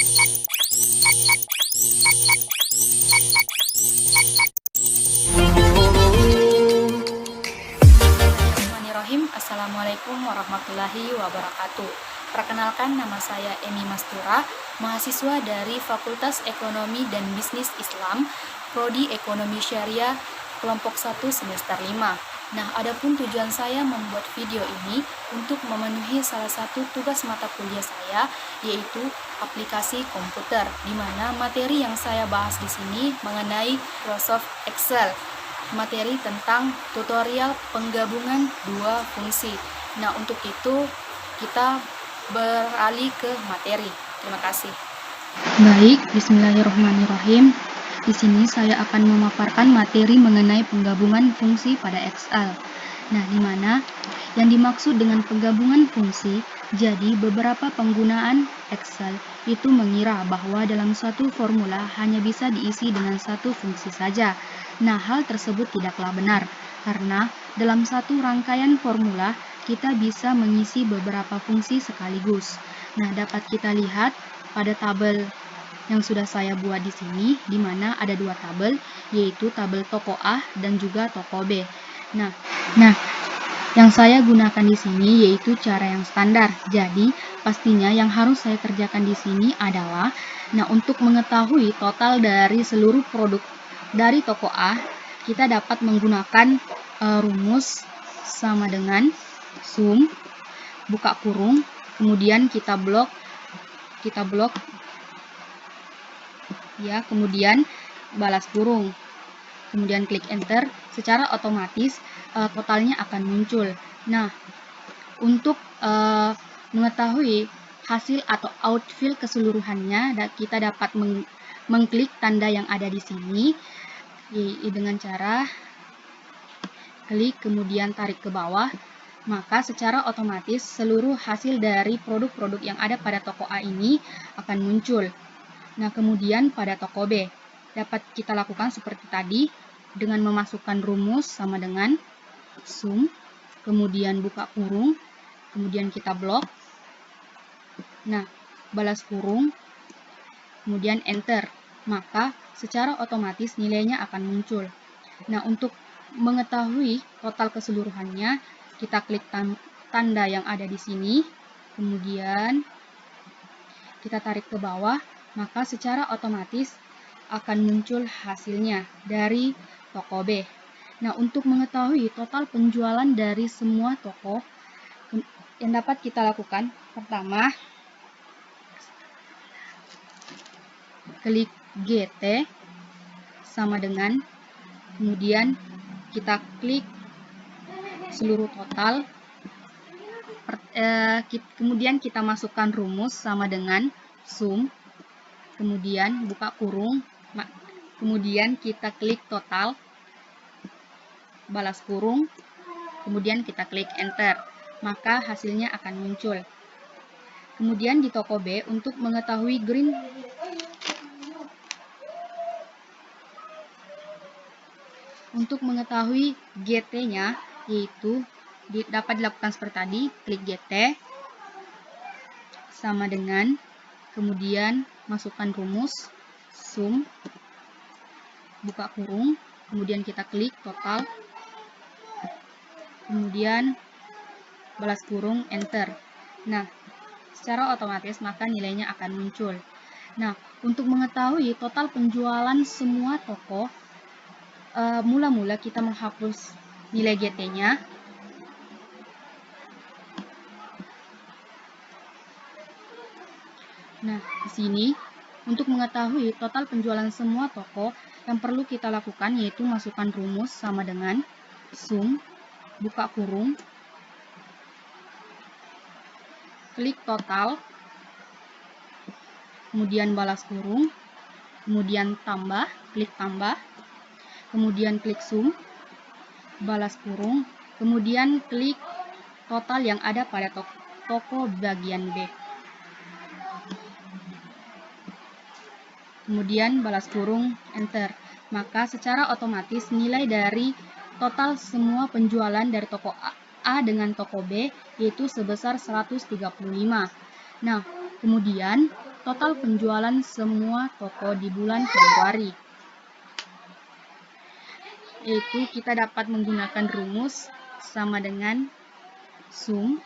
Bismillahirrahmanirrahim. Assalamualaikum warahmatullahi wabarakatuh. Perkenalkan, nama saya Emi Mastura, mahasiswa dari Fakultas Ekonomi dan Bisnis Islam, Prodi Ekonomi Syariah, kelompok 1 semester 5. Nah, adapun tujuan saya membuat video ini untuk memenuhi salah satu tugas mata kuliah saya, yaitu aplikasi komputer, di mana materi yang saya bahas di sini mengenai Microsoft Excel. Materi tentang tutorial penggabungan dua fungsi. Nah, untuk itu kita beralih ke materi. Terima kasih. Baik, bismillahirrahmanirrahim. Di sini saya akan memaparkan materi mengenai penggabungan fungsi pada Excel. Nah, di mana yang dimaksud dengan penggabungan fungsi, jadi beberapa penggunaan Excel itu mengira bahwa dalam suatu formula hanya bisa diisi dengan satu fungsi saja. Nah, hal tersebut tidaklah benar, karena dalam satu rangkaian formula kita bisa mengisi beberapa fungsi sekaligus. Nah, dapat kita lihat pada tabel yang sudah saya buat di sini, di mana ada dua tabel, yaitu tabel toko A dan juga toko B. Nah, yang saya gunakan di sini yaitu cara yang standar. Jadi, pastinya yang harus saya kerjakan di sini adalah, untuk mengetahui total dari seluruh produk dari toko A, kita dapat menggunakan rumus sama dengan sum, buka kurung, kemudian kita blok ya, kemudian balas kurung, kemudian klik enter, secara otomatis totalnya akan muncul. Nah, untuk mengetahui hasil atau outfill keseluruhannya, kita dapat mengklik tanda yang ada di sini dengan cara klik kemudian tarik ke bawah, maka secara otomatis seluruh hasil dari produk-produk yang ada pada toko A ini akan muncul. Nah, kemudian pada toko B dapat kita lakukan seperti tadi dengan memasukkan rumus sama dengan sum, kemudian buka kurung, kemudian kita blok, nah, balas kurung, kemudian enter, maka secara otomatis nilainya akan muncul. Nah, untuk mengetahui total keseluruhannya, kita klik tanda yang ada di sini, kemudian kita tarik ke bawah, maka secara otomatis akan muncul hasilnya dari toko B. Nah, untuk mengetahui total penjualan dari semua toko, yang dapat kita lakukan, pertama, klik GT sama dengan, kemudian kita klik seluruh total, kemudian kita masukkan rumus sama dengan sum, kemudian buka kurung, kemudian kita klik total, balas kurung, kemudian kita klik enter, maka hasilnya akan muncul. Kemudian di toko B, untuk mengetahui GT-nya, yaitu dapat dilakukan seperti tadi, klik GT sama dengan, kemudian masukkan rumus sum, buka kurung, kemudian kita klik total, kemudian balas kurung, enter. Nah, secara otomatis maka nilainya akan muncul. Nah, untuk mengetahui total penjualan semua toko, mula-mula kita menghapus nilai GT-nya. Nah, di sini untuk mengetahui total penjualan semua toko, yang perlu kita lakukan yaitu masukkan rumus sama dengan sum, buka kurung, klik total, kemudian balas kurung, kemudian tambah, klik tambah, kemudian klik sum, balas kurung, kemudian klik total yang ada pada toko bagian B. Kemudian balas kurung, enter. Maka secara otomatis nilai dari total semua penjualan dari toko A dengan toko B yaitu sebesar 135. Nah, kemudian total penjualan semua toko di bulan Februari. Yaitu kita dapat menggunakan rumus sama dengan sum,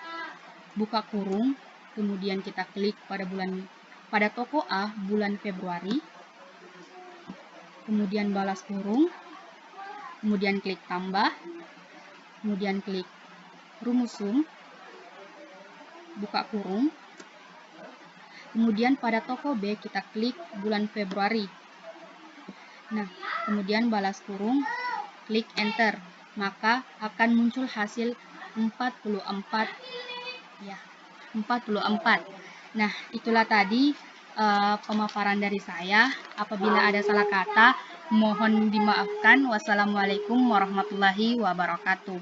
buka kurung, kemudian kita klik pada toko A bulan Februari, kemudian balas kurung, kemudian klik tambah, kemudian klik rumus sum, buka kurung, kemudian pada toko B kita klik bulan Februari. Nah, kemudian balas kurung, klik enter, maka akan muncul hasil 44 ya, 44. Nah, itulah tadi pemaparan dari saya. Apabila ada salah kata, mohon dimaafkan. Wassalamualaikum warahmatullahi wabarakatuh.